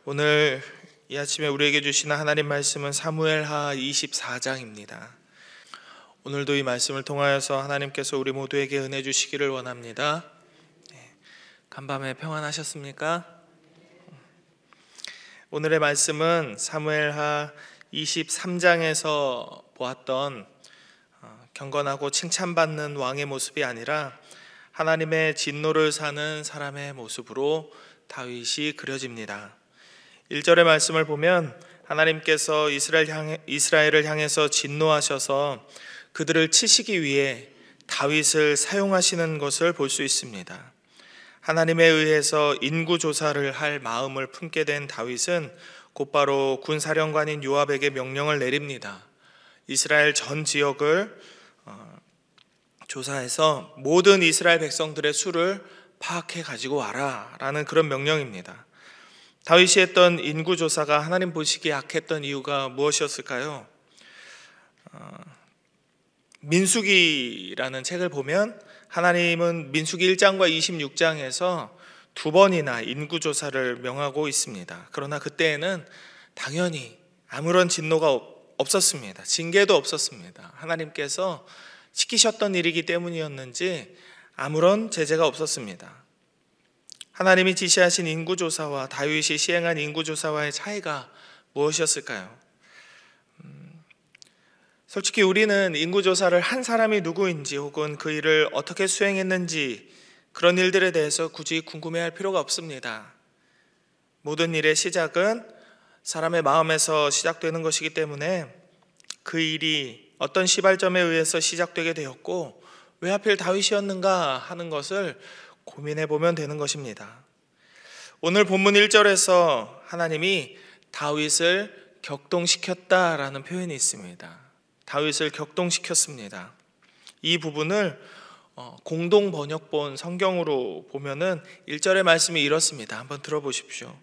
오늘 이 아침에 우리에게 주시는 하나님 말씀은 사무엘하 24장입니다. 오늘도 이 말씀을 통하여서 하나님께서 우리 모두에게 은혜 주시기를 원합니다. 간밤에 평안하셨습니까? 오늘의 말씀은 사무엘하 23장에서 보았던 경건하고 칭찬받는 왕의 모습이 아니라 하나님의 진노를 사는 사람의 모습으로 다윗이 그려집니다. 1절의 말씀을 보면 하나님께서 이스라엘을 향해서 진노하셔서 그들을 치시기 위해 다윗을 사용하시는 것을 볼 수 있습니다. 하나님에 의해서 인구조사를 할 마음을 품게 된 다윗은 곧바로 군사령관인 요압에게 명령을 내립니다. 이스라엘 전 지역을 조사해서 모든 이스라엘 백성들의 수를 파악해 가지고 와라 라는 그런 명령입니다. 다윗이 했던 인구조사가 하나님 보시기에 악했던 이유가 무엇이었을까요? 민수기라는 책을 보면 하나님은 민수기 1장과 26장에서 두 번이나 인구조사를 명하고 있습니다. 그러나 그때에는 당연히 아무런 진노가 없었습니다. 징계도 없었습니다. 하나님께서 시키셨던 일이기 때문이었는지 아무런 제재가 없었습니다. 하나님이 지시하신 인구조사와 다윗이 시행한 인구조사와의 차이가 무엇이었을까요? 솔직히 우리는 인구조사를 한 사람이 누구인지 혹은 그 일을 어떻게 수행했는지 그런 일들에 대해서 굳이 궁금해할 필요가 없습니다. 모든 일의 시작은 사람의 마음에서 시작되는 것이기 때문에 그 일이 어떤 시발점에 의해서 시작되게 되었고 왜 하필 다윗이었는가 하는 것을 고민해 보면 되는 것입니다. 오늘 본문 1절에서 하나님이 다윗을 격동시켰다라는 표현이 있습니다. 다윗을 격동시켰습니다. 이 부분을 공동 번역본 성경으로 보면은 1절의 말씀이 이렇습니다. 한번 들어보십시오.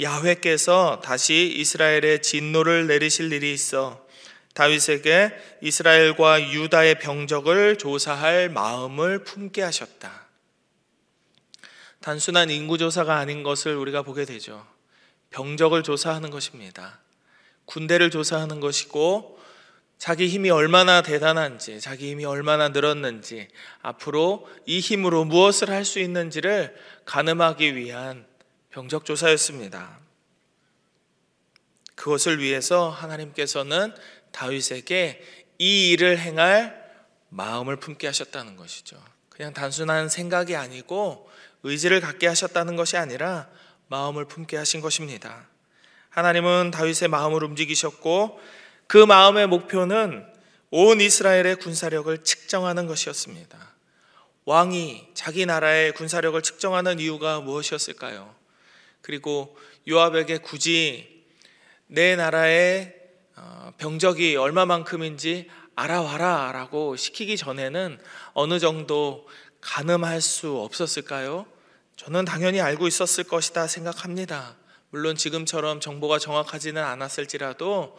야훼께서 다시 이스라엘에 진노를 내리실 일이 있어 다윗에게 이스라엘과 유다의 병적을 조사할 마음을 품게 하셨다. 단순한 인구조사가 아닌 것을 우리가 보게 되죠. 병적을 조사하는 것입니다. 군대를 조사하는 것이고 자기 힘이 얼마나 대단한지, 자기 힘이 얼마나 늘었는지, 앞으로 이 힘으로 무엇을 할 수 있는지를 가늠하기 위한 병적 조사였습니다. 그것을 위해서 하나님께서는 다윗에게 이 일을 행할 마음을 품게 하셨다는 것이죠. 그냥 단순한 생각이 아니고 의지를 갖게 하셨다는 것이 아니라 마음을 품게 하신 것입니다. 하나님은 다윗의 마음을 움직이셨고 그 마음의 목표는 온 이스라엘의 군사력을 측정하는 것이었습니다. 왕이 자기 나라의 군사력을 측정하는 이유가 무엇이었을까요? 그리고 요압에게 굳이 내 나라의 병적이 얼마만큼인지 알아와라 라고 시키기 전에는 어느 정도 가늠할 수 없었을까요? 저는 당연히 알고 있었을 것이다 생각합니다. 물론 지금처럼 정보가 정확하지는 않았을지라도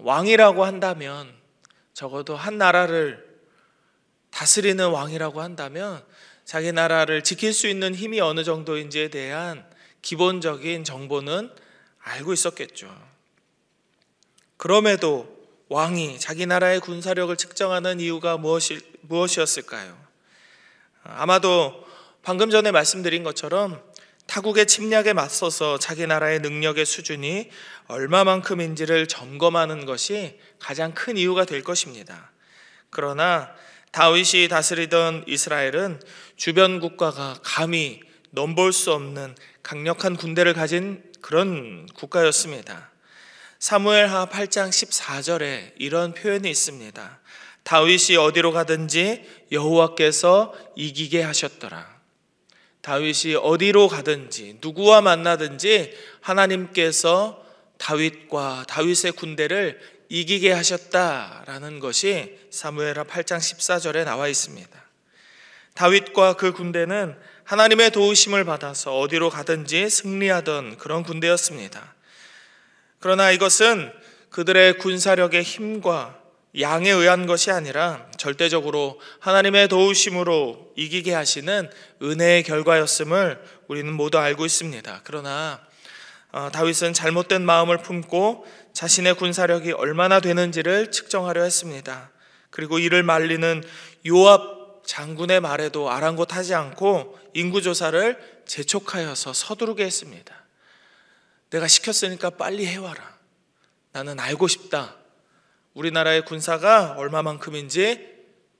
왕이라고 한다면, 적어도 한 나라를 다스리는 왕이라고 한다면 자기 나라를 지킬 수 있는 힘이 어느 정도인지에 대한 기본적인 정보는 알고 있었겠죠. 그럼에도 왕이 자기 나라의 군사력을 측정하는 이유가 무엇이었을까요? 아마도 방금 전에 말씀드린 것처럼 타국의 침략에 맞서서 자기 나라의 능력의 수준이 얼마만큼인지를 점검하는 것이 가장 큰 이유가 될 것입니다. 그러나 다윗이 다스리던 이스라엘은 주변 국가가 감히 넘볼 수 없는 강력한 군대를 가진 그런 국가였습니다. 사무엘하 8장 14절에 이런 표현이 있습니다. 다윗이 어디로 가든지 여호와께서 이기게 하셨더라. 다윗이 어디로 가든지 누구와 만나든지 하나님께서 다윗과 다윗의 군대를 이기게 하셨다라는 것이 사무엘하 8장 14절에 나와 있습니다. 다윗과 그 군대는 하나님의 도우심을 받아서 어디로 가든지 승리하던 그런 군대였습니다. 그러나 이것은 그들의 군사력의 힘과 양에 의한 것이 아니라 절대적으로 하나님의 도우심으로 이기게 하시는 은혜의 결과였음을 우리는 모두 알고 있습니다. 그러나 다윗은 잘못된 마음을 품고 자신의 군사력이 얼마나 되는지를 측정하려 했습니다. 그리고 이를 말리는 요압 장군의 말에도 아랑곳하지 않고 인구조사를 재촉하여서 서두르게 했습니다. 내가 시켰으니까 빨리 해와라. 나는 알고 싶다. 우리나라의 군사가 얼마만큼인지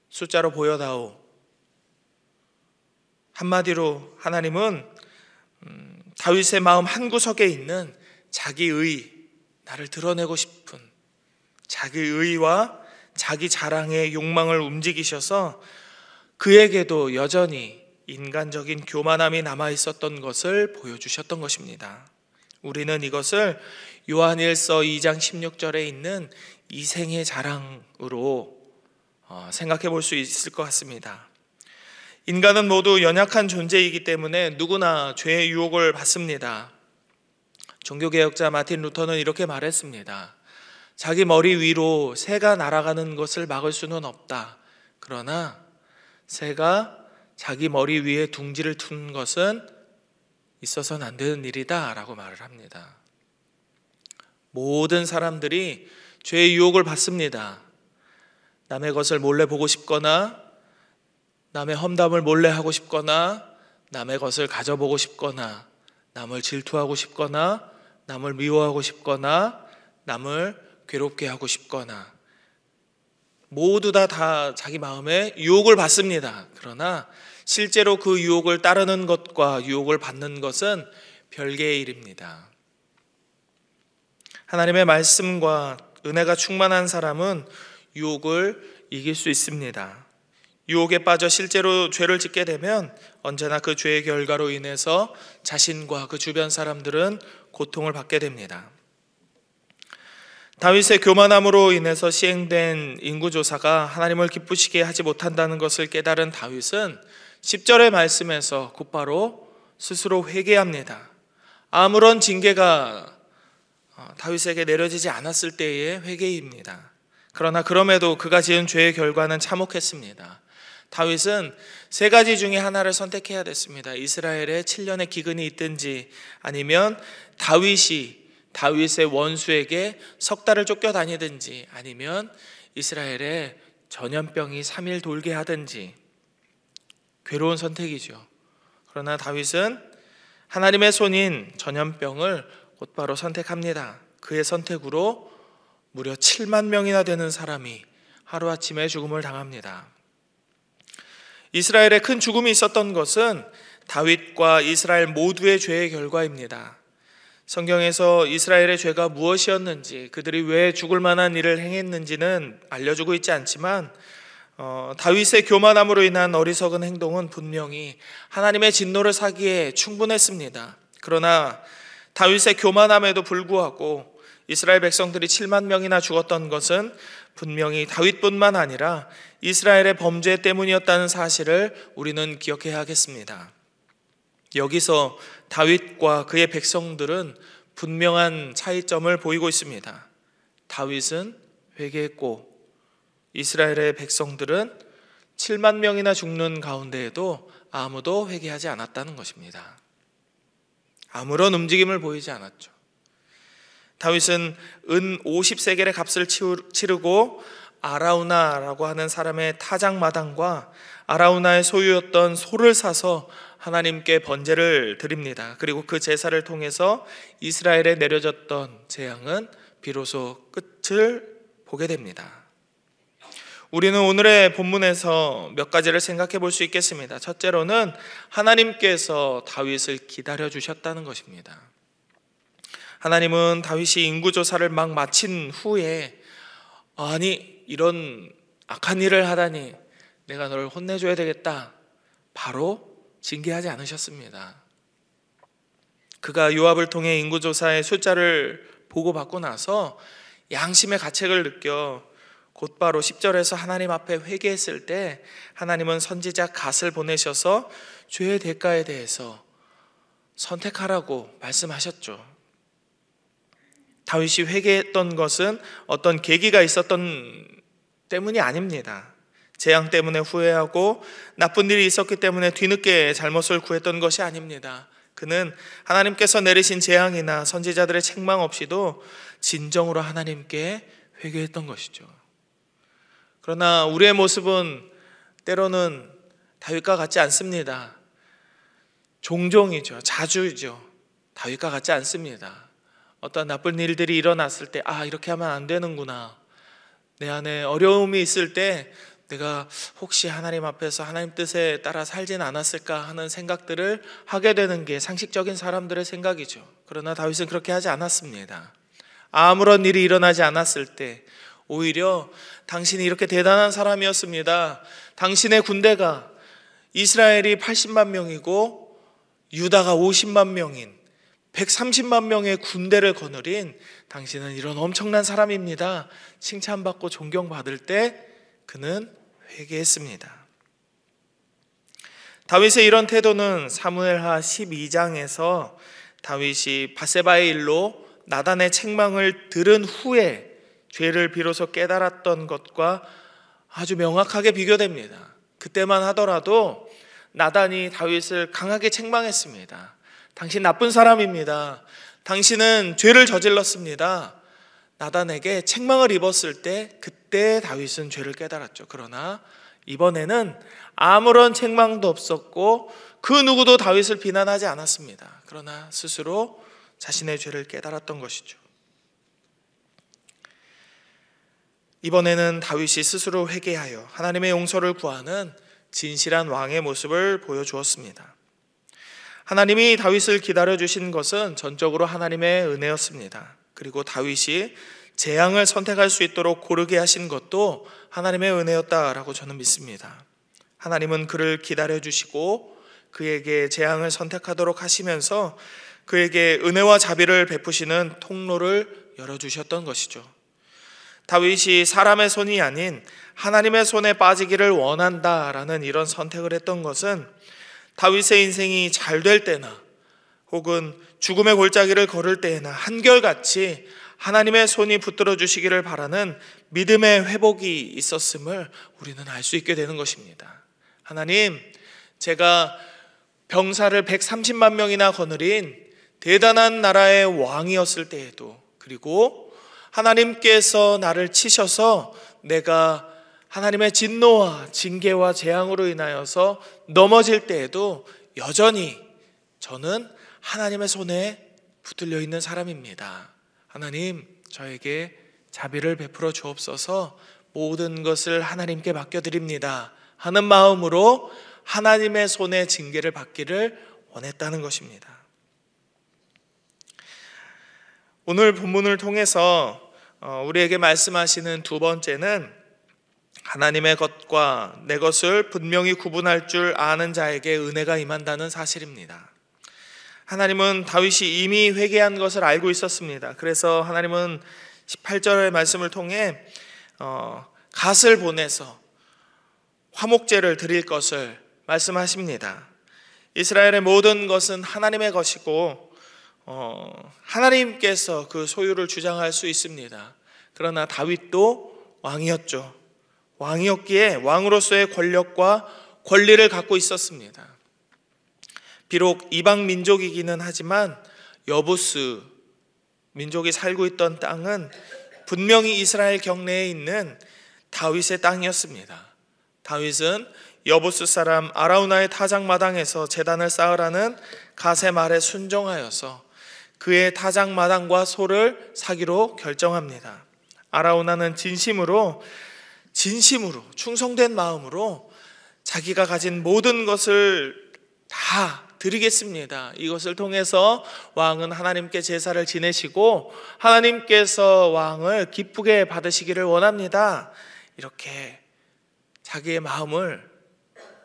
숫자로 보여다오. 한마디로 하나님은 다윗의 마음 한구석에 있는 자기의, 나를 드러내고 싶은 자기의와 자기 자랑의 욕망을 움직이셔서 그에게도 여전히 인간적인 교만함이 남아있었던 것을 보여주셨던 것입니다. 우리는 이것을 요한일서 2장 16절에 있는 이생의 자랑으로 생각해 볼 수 있을 것 같습니다. 인간은 모두 연약한 존재이기 때문에 누구나 죄의 유혹을 받습니다. 종교개혁자 마틴 루터는 이렇게 말했습니다. 자기 머리 위로 새가 날아가는 것을 막을 수는 없다. 그러나 새가 자기 머리 위에 둥지를 트는 것은 있어서는 안 되는 일이다 라고 말을 합니다. 모든 사람들이 죄의 유혹을 받습니다. 남의 것을 몰래 보고 싶거나, 남의 험담을 몰래 하고 싶거나, 남의 것을 가져보고 싶거나, 남을 질투하고 싶거나, 남을 미워하고 싶거나, 남을 괴롭게 하고 싶거나, 모두 다 자기 마음에 유혹을 받습니다. 그러나 실제로 그 유혹을 따르는 것과 유혹을 받는 것은 별개의 일입니다. 하나님의 말씀과 은혜가 충만한 사람은 유혹을 이길 수 있습니다. 유혹에 빠져 실제로 죄를 짓게 되면 언제나 그 죄의 결과로 인해서 자신과 그 주변 사람들은 고통을 받게 됩니다. 다윗의 교만함으로 인해서 시행된 인구조사가 하나님을 기쁘시게 하지 못한다는 것을 깨달은 다윗은 10절의 말씀에서 곧바로 스스로 회개합니다. 아무런 징계가 다윗에게 내려지지 않았을 때의 회개입니다. 그러나 그럼에도 그가 지은 죄의 결과는 참혹했습니다. 다윗은 세 가지 중에 하나를 선택해야 됐습니다. 이스라엘에 7년의 기근이 있든지, 아니면 다윗의 원수에게 석 달을 쫓겨다니든지, 아니면 이스라엘에 전염병이 3일 돌게 하든지. 괴로운 선택이죠. 그러나 다윗은 하나님의 손인 전염병을 곧바로 선택합니다. 그의 선택으로 무려 7만 명이나 되는 사람이 하루아침에 죽음을 당합니다. 이스라엘에 큰 죽음이 있었던 것은 다윗과 이스라엘 모두의 죄의 결과입니다. 성경에서 이스라엘의 죄가 무엇이었는지, 그들이 왜 죽을 만한 일을 행했는지는 알려주고 있지 않지만 다윗의 교만함으로 인한 어리석은 행동은 분명히 하나님의 진노를 사기에 충분했습니다. 그러나 다윗의 교만함에도 불구하고 이스라엘 백성들이 7만 명이나 죽었던 것은 분명히 다윗뿐만 아니라 이스라엘의 범죄 때문이었다는 사실을 우리는 기억해야 하겠습니다. 여기서 다윗과 그의 백성들은 분명한 차이점을 보이고 있습니다. 다윗은 회개했고 이스라엘의 백성들은 7만 명이나 죽는 가운데에도 아무도 회개하지 않았다는 것입니다. 아무런 움직임을 보이지 않았죠. 다윗은 은 50세겔의 값을 치르고 아라우나라고 하는 사람의 타작마당과 아라우나의 소유였던 소를 사서 하나님께 번제를 드립니다. 그리고 그 제사를 통해서 이스라엘에 내려졌던 재앙은 비로소 끝을 보게 됩니다. 우리는 오늘의 본문에서 몇 가지를 생각해 볼 수 있겠습니다. 첫째로는 하나님께서 다윗을 기다려 주셨다는 것입니다. 하나님은 다윗이 인구조사를 막 마친 후에 아니 이런 악한 일을 하다니 내가 너를 혼내줘야 되겠다, 바로 징계하지 않으셨습니다. 그가 요압을 통해 인구조사의 숫자를 보고받고 나서 양심의 가책을 느껴 곧바로 10절에서 하나님 앞에 회개했을 때 하나님은 선지자 갓을 보내셔서 죄의 대가에 대해서 선택하라고 말씀하셨죠. 다윗이 회개했던 것은 어떤 계기가 있었던 때문이 아닙니다. 재앙 때문에 후회하고 나쁜 일이 있었기 때문에 뒤늦게 잘못을 구했던 것이 아닙니다. 그는 하나님께서 내리신 재앙이나 선지자들의 책망 없이도 진정으로 하나님께 회개했던 것이죠. 그러나 우리의 모습은 때로는 다윗과 같지 않습니다. 종종이죠. 자주이죠. 다윗과 같지 않습니다. 어떤 나쁜 일들이 일어났을 때 이렇게 하면 안 되는구나. 내 안에 어려움이 있을 때 내가 혹시 하나님 앞에서 하나님 뜻에 따라 살진 않았을까 하는 생각들을 하게 되는 게 상식적인 사람들의 생각이죠. 그러나 다윗은 그렇게 하지 않았습니다. 아무런 일이 일어나지 않았을 때 오히려 당신이 이렇게 대단한 사람이었습니다. 당신의 군대가 이스라엘이 80만 명이고 유다가 50만 명인 130만 명의 군대를 거느린 당신은 이런 엄청난 사람입니다. 칭찬받고 존경받을 때 그는 회개했습니다. 다윗의 이런 태도는 사무엘하 12장에서 다윗이 밧세바의 일로 나단의 책망을 들은 후에 죄를 비로소 깨달았던 것과 아주 명확하게 비교됩니다. 그때만 하더라도 나단이 다윗을 강하게 책망했습니다. 당신 나쁜 사람입니다. 당신은 죄를 저질렀습니다. 나단에게 책망을 입었을 때 그때 다윗은 죄를 깨달았죠. 그러나 이번에는 아무런 책망도 없었고 그 누구도 다윗을 비난하지 않았습니다. 그러나 스스로 자신의 죄를 깨달았던 것이죠. 이번에는 다윗이 스스로 회개하여 하나님의 용서를 구하는 진실한 왕의 모습을 보여주었습니다. 하나님이 다윗을 기다려주신 것은 전적으로 하나님의 은혜였습니다. 그리고 다윗이 재앙을 선택할 수 있도록 고르게 하신 것도 하나님의 은혜였다라고 저는 믿습니다. 하나님은 그를 기다려주시고 그에게 재앙을 선택하도록 하시면서 그에게 은혜와 자비를 베푸시는 통로를 열어주셨던 것이죠. 다윗이 사람의 손이 아닌 하나님의 손에 빠지기를 원한다라는 이런 선택을 했던 것은 다윗의 인생이 잘 될 때나 혹은 죽음의 골짜기를 걸을 때에나 한결같이 하나님의 손이 붙들어 주시기를 바라는 믿음의 회복이 있었음을 우리는 알 수 있게 되는 것입니다. 하나님, 제가 병사를 130만 명이나 거느린 대단한 나라의 왕이었을 때에도, 그리고 하나님께서 나를 치셔서 내가 하나님의 진노와 징계와 재앙으로 인하여서 넘어질 때에도 여전히 저는 하나님의 손에 붙들려 있는 사람입니다. 하나님, 저에게 자비를 베풀어 주옵소서. 모든 것을 하나님께 맡겨드립니다 하는 마음으로 하나님의 손의 징계를 받기를 원했다는 것입니다. 오늘 본문을 통해서 우리에게 말씀하시는 두 번째는 하나님의 것과 내 것을 분명히 구분할 줄 아는 자에게 은혜가 임한다는 사실입니다. 하나님은 다윗이 이미 회개한 것을 알고 있었습니다. 그래서 하나님은 18절의 말씀을 통해 갓을 보내서 화목제를 드릴 것을 말씀하십니다. 이스라엘의 모든 것은 하나님의 것이고 하나님께서 그 소유를 주장할 수 있습니다. 그러나 다윗도 왕이었죠. 왕이었기에 왕으로서의 권력과 권리를 갖고 있었습니다. 비록 이방 민족이기는 하지만 여부스 민족이 살고 있던 땅은 분명히 이스라엘 경내에 있는 다윗의 땅이었습니다. 다윗은 여부스 사람 아라우나의 타작마당에서 제단을 쌓으라는 갓의 말에 순종하여서 그의 타작마당과 소를 사기로 결정합니다. 아라우나는 진심으로 충성된 마음으로 자기가 가진 모든 것을 다 드리겠습니다. 이것을 통해서 왕은 하나님께 제사를 지내시고 하나님께서 왕을 기쁘게 받으시기를 원합니다. 이렇게 자기의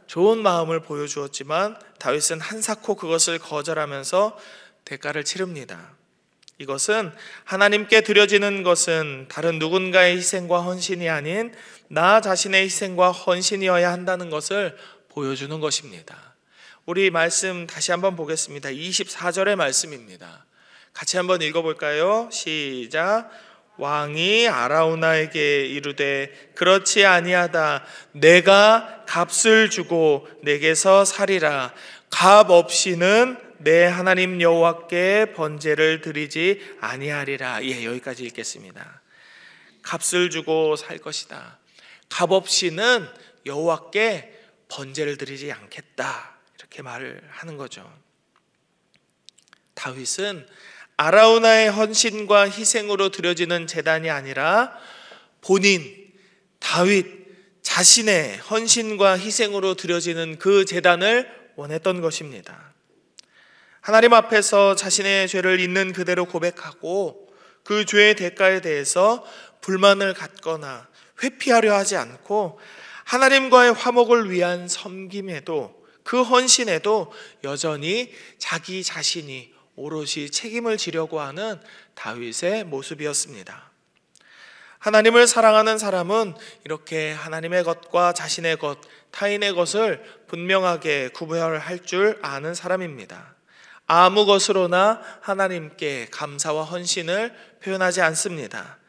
좋은 마음을 보여주었지만 다윗은 한사코 그것을 거절하면서 대가를 치릅니다. 이것은 하나님께 드려지는 것은 다른 누군가의 희생과 헌신이 아닌 나 자신의 희생과 헌신이어야 한다는 것을 보여주는 것입니다. 우리 말씀 다시 한번 보겠습니다. 24절의 말씀입니다. 같이 한번 읽어볼까요? 시작. 왕이 아라우나에게 이르되 그렇지 아니하다. 내가 값을 주고 내게서 살이라. 값 없이는 내 하나님 여호와께 번제를 드리지 아니하리라. 여기까지 읽겠습니다. 값을 주고 살 것이다. 값 없이는 여호와께 번제를 드리지 않겠다. 이렇게 말을 하는 거죠. 다윗은 아라우나의 헌신과 희생으로 드려지는 제단이 아니라 본인 다윗 자신의 헌신과 희생으로 드려지는 그 제단을 원했던 것입니다. 하나님 앞에서 자신의 죄를 있는 그대로 고백하고 그 죄의 대가에 대해서 불만을 갖거나 회피하려 하지 않고 하나님과의 화목을 위한 섬김에도, 그 헌신에도 여전히 자기 자신이 오롯이 책임을 지려고 하는 다윗의 모습이었습니다. 하나님을 사랑하는 사람은 이렇게 하나님의 것과 자신의 것, 타인의 것을 분명하게 구별할 줄 아는 사람입니다. 아무 것으로나 하나님께 감사와 헌신을 표현하지 않습니다.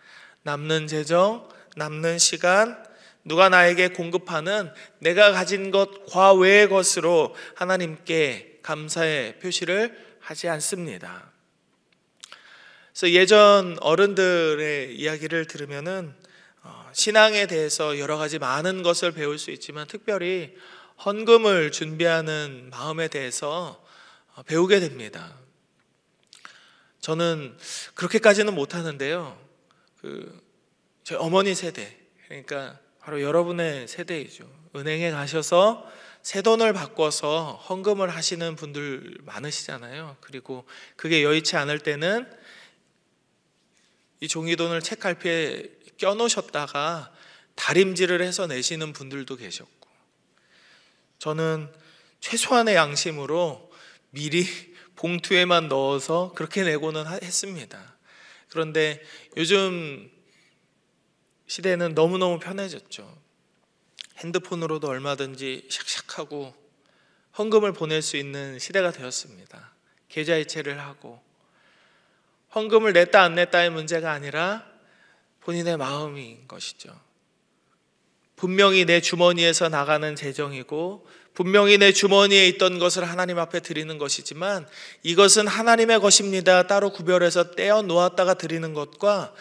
남는 재정, 남는 시간, 누가 나에게 공급하는 내가 가진 것 과외의 것으로 하나님께 감사의 표시를 하지 않습니다. 그래서 예전 어른들의 이야기를 들으면은 신앙에 대해서 여러 가지 많은 것을 배울 수 있지만 특별히 헌금을 준비하는 마음에 대해서 배우게 됩니다. 저는 그렇게까지는 못하는데요. 저희 어머니 세대, 그러니까 바로 여러분의 세대이죠. 은행에 가셔서 새돈을 바꿔서 헌금을 하시는 분들 많으시잖아요. 그리고 그게 여의치 않을 때는 이 종이돈을 책갈피에 껴놓으셨다가 다림질을 해서 내시는 분들도 계셨고, 저는 최소한의 양심으로 미리 봉투에만 넣어서 그렇게 내고는 했습니다. 그런데 요즘 시대는 너무너무 편해졌죠. 핸드폰으로도 얼마든지 샥샥하고 헌금을 보낼 수 있는 시대가 되었습니다. 계좌이체를 하고, 헌금을 냈다 안 냈다의 문제가 아니라 본인의 마음인 것이죠. 분명히 내 주머니에서 나가는 재정이고 분명히 내 주머니에 있던 것을 하나님 앞에 드리는 것이지만 이것은 하나님의 것입니다. 따로 구별해서 떼어 놓았다가 드리는 것과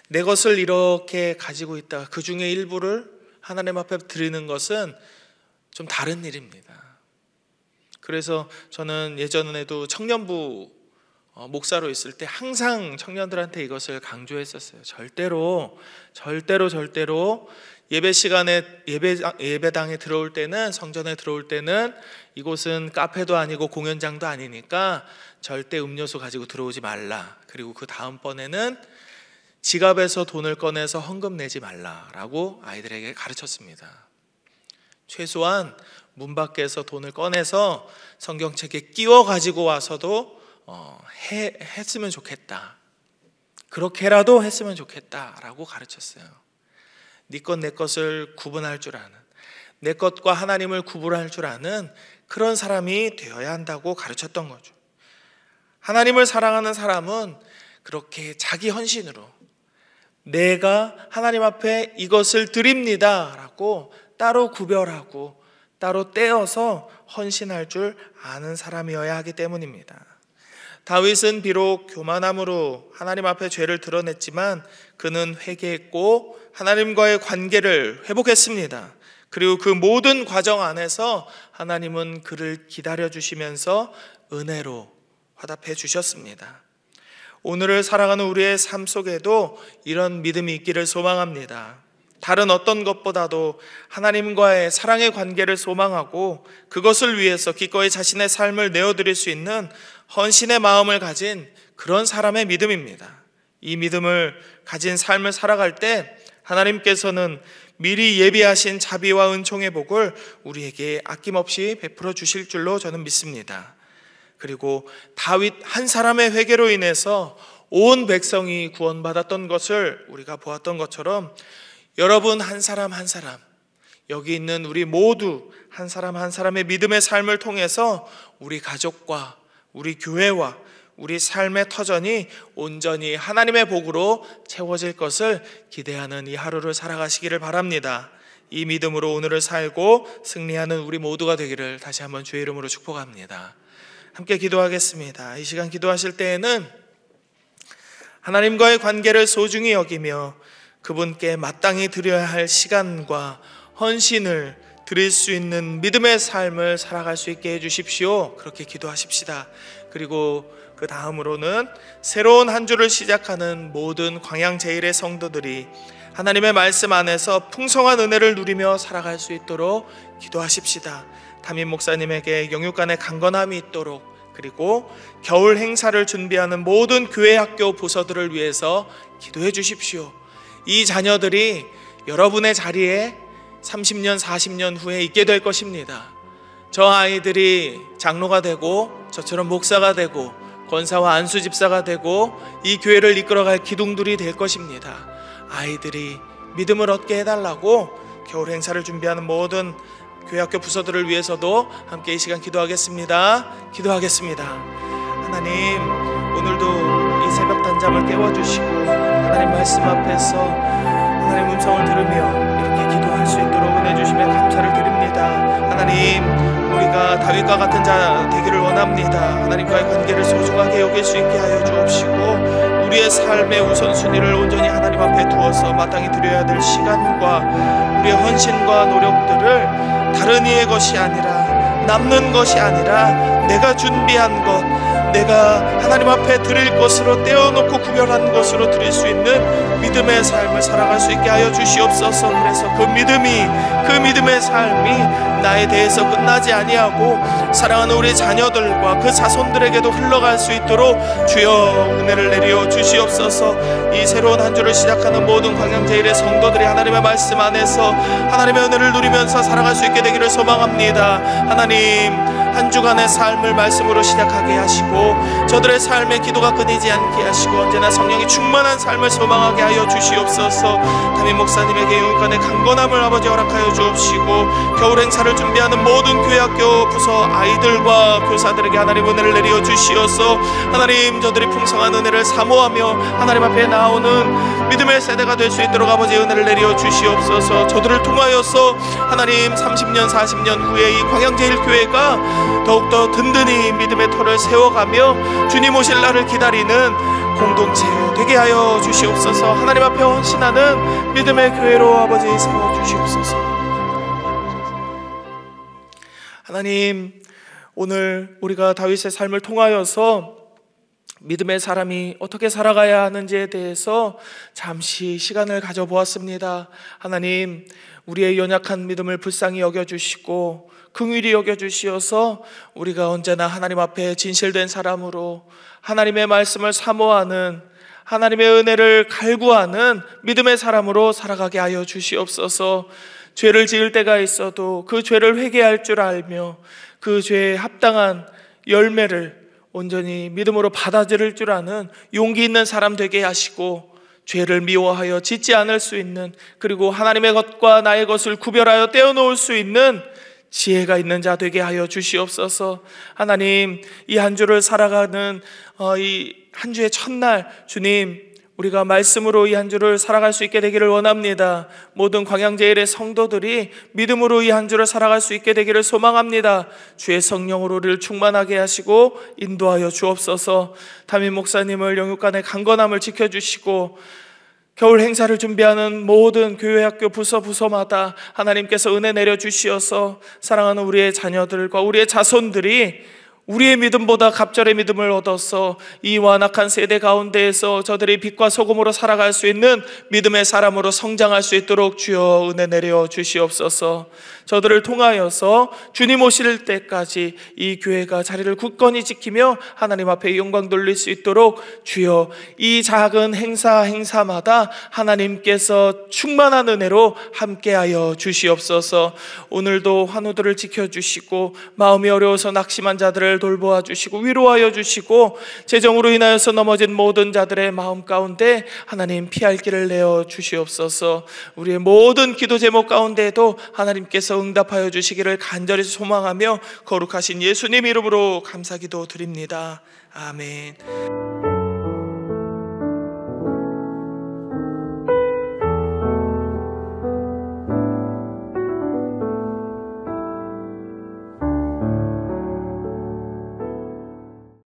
내 것을 이렇게 가지고 있다가 그 중에 일부를 하나님 앞에 드리는 것은 좀 다른 일입니다. 그래서 저는 예전에도 청년부 목사로 있을 때 항상 청년들한테 이것을 강조했었어요. 절대로 예배 시간에 예배당에 들어올 때는, 성전에 들어올 때는 이곳은 카페도 아니고 공연장도 아니니까 절대 음료수 가지고 들어오지 말라. 그리고 그 다음번에는 지갑에서 돈을 꺼내서 헌금 내지 말라라고 아이들에게 가르쳤습니다. 최소한 문 밖에서 돈을 꺼내서 성경책에 끼워 가지고 와서도 했으면 좋겠다. 그렇게라도 했으면 좋겠다라고 가르쳤어요. 네 것 내 것을 구분할 줄 아는, 내 것과 하나님을 구분할 줄 아는 그런 사람이 되어야 한다고 가르쳤던 거죠. 하나님을 사랑하는 사람은 그렇게 자기 헌신으로 내가 하나님 앞에 이것을 드립니다 라고 따로 구별하고 따로 떼어서 헌신할 줄 아는 사람이어야 하기 때문입니다. 다윗은 비록 교만함으로 하나님 앞에 죄를 드러냈지만 그는 회개했고 하나님과의 관계를 회복했습니다. 그리고 그 모든 과정 안에서 하나님은 그를 기다려주시면서 은혜로 화답해 주셨습니다. 오늘을 살아가는 우리의 삶 속에도 이런 믿음이 있기를 소망합니다. 다른 어떤 것보다도 하나님과의 사랑의 관계를 소망하고 그것을 위해서 기꺼이 자신의 삶을 내어드릴 수 있는 헌신의 마음을 가진 그런 사람의 믿음입니다. 이 믿음을 가진 삶을 살아갈 때 하나님께서는 미리 예비하신 자비와 은총의 복을 우리에게 아낌없이 베풀어 주실 줄로 저는 믿습니다. 그리고 다윗 한 사람의 회개로 인해서 온 백성이 구원받았던 것을 우리가 보았던 것처럼 여러분 한 사람 한 사람, 여기 있는 우리 모두 한 사람 한 사람의 믿음의 삶을 통해서 우리 가족과 우리 교회와 우리 삶의 터전이 온전히 하나님의 복으로 채워질 것을 기대하는 이 하루를 살아가시기를 바랍니다. 이 믿음으로 오늘을 살고 승리하는 우리 모두가 되기를 다시 한번 주의 이름으로 축복합니다. 함께 기도하겠습니다. 이 시간 기도하실 때에는 하나님과의 관계를 소중히 여기며 그분께 마땅히 드려야 할 시간과 헌신을 드릴 수 있는 믿음의 삶을 살아갈 수 있게 해주십시오. 그렇게 기도하십시다. 그리고 그 다음으로는 새로운 한 주를 시작하는 모든 광양제일의 성도들이 하나님의 말씀 안에서 풍성한 은혜를 누리며 살아갈 수 있도록 기도하십시다. 담임 목사님에게 영육간의 강건함이 있도록, 그리고 겨울 행사를 준비하는 모든 교회 학교 부서들을 위해서 기도해 주십시오. 이 자녀들이 여러분의 자리에 30년, 40년 후에 있게 될 것입니다. 저 아이들이 장로가 되고 저처럼 목사가 되고 권사와 안수 집사가 되고 이 교회를 이끌어갈 기둥들이 될 것입니다. 아이들이 믿음을 얻게 해달라고 겨울 행사를 준비하는 모든 교회 학교 부서들을 위해서도 함께 이 시간 기도하겠습니다. 하나님, 오늘도 이 새벽 단잠을 깨워주시고 하나님 말씀 앞에서 하나님 음성을 들으며 이렇게 기도할 수 있도록 은혜 주심에 감사를 드립니다. 하나님, 우리가 다윗과 같은 자 되기를 원합니다. 하나님과의 관계를 소중하게 여길 수 있게 하여 주옵시고, 우리의 삶의 우선순위를 온전히 하나님 앞에 두어서 마땅히 드려야 될 시간과 우리의 헌신과 노력들을 다른 이의 것이 아니라, 남는 것이 아니라 내가 준비한 것, 내가 하나님 앞에 드릴 것으로 떼어놓고 구별한 것으로 드릴 수 있는 믿음의 삶을 살아갈 수 있게 하여 주시옵소서. 그래서 그 믿음의 삶이 나에 대해서 끝나지 아니하고 사랑하는 우리 자녀들과 그 자손들에게도 흘러갈 수 있도록 주여 은혜를 내려 주시옵소서. 이 새로운 한 주를 시작하는 모든 광양제일의 성도들이 하나님의 말씀 안에서 하나님의 은혜를 누리면서 살아갈 수 있게 되기를 소망합니다. 하나님, 한 주간의 삶을 말씀으로 시작하게 하시고 저들의 삶에 기도가 끊이지 않게 하시고 언제나 성령이 충만한 삶을 소망하게 하여 주시옵소서. 담임 목사님에게 영육간의 강건함을 아버지 허락하여 주옵시고, 겨울 행사를 준비하는 모든 교회 학교 부서 아이들과 교사들에게 하나님 은혜를 내려 주시어서 하나님, 저들이 풍성한 은혜를 사모하며 하나님 앞에 나오는 믿음의 세대가 될 수 있도록 아버지 은혜를 내려 주시옵소서. 저들을 통하여서 하나님 30년 40년 후에 이 광양제일교회가 더욱더 든든히 믿음의 터를 세워가며 주님 오실 날을 기다리는 공동체 되게 하여 주시옵소서. 하나님 앞에 헌신하는 믿음의 교회로 아버지 세워주시옵소서. 하나님, 오늘 우리가 다윗의 삶을 통하여서 믿음의 사람이 어떻게 살아가야 하는지에 대해서 잠시 시간을 가져보았습니다. 하나님, 우리의 연약한 믿음을 불쌍히 여겨주시고 긍휼히 여겨주시어서 우리가 언제나 하나님 앞에 진실된 사람으로 하나님의 말씀을 사모하는, 하나님의 은혜를 갈구하는 믿음의 사람으로 살아가게 하여 주시옵소서. 죄를 지을 때가 있어도 그 죄를 회개할 줄 알며 그 죄에 합당한 열매를 온전히 믿음으로 받아들일 줄 아는 용기 있는 사람 되게 하시고, 죄를 미워하여 짓지 않을 수 있는, 그리고 하나님의 것과 나의 것을 구별하여 떼어놓을 수 있는 지혜가 있는 자 되게 하여 주시옵소서. 하나님, 이 한 주를 살아가는 이 한 주의 첫날, 주님, 우리가 말씀으로 이 한 주를 살아갈 수 있게 되기를 원합니다. 모든 광양제일의 성도들이 믿음으로 이 한 주를 살아갈 수 있게 되기를 소망합니다. 주의 성령으로 우리를 충만하게 하시고 인도하여 주옵소서. 담임 목사님을 영육간의 강건함을 지켜주시고, 겨울 행사를 준비하는 모든 교회 학교 부서마다 하나님께서 은혜 내려 주시어서 사랑하는 우리의 자녀들과 우리의 자손들이 우리의 믿음보다 갑절의 믿음을 얻어서 이 완악한 세대 가운데에서 저들이 빛과 소금으로 살아갈 수 있는 믿음의 사람으로 성장할 수 있도록 주여 은혜 내려 주시옵소서. 저들을 통하여서 주님 오실 때까지 이 교회가 자리를 굳건히 지키며 하나님 앞에 영광 돌릴 수 있도록 주여 이 작은 행사마다 하나님께서 충만한 은혜로 함께하여 주시옵소서. 오늘도 환우들을 지켜주시고 마음이 어려워서 낙심한 자들을 돌보아 주시고 위로하여 주시고, 재정으로 인하여서 넘어진 모든 자들의 마음 가운데 하나님 피할 길을 내어 주시옵소서. 우리의 모든 기도 제목 가운데에도 하나님께서 응답하여 주시기를 간절히 소망하며 거룩하신 예수님 이름으로 감사기도 드립니다. 아멘.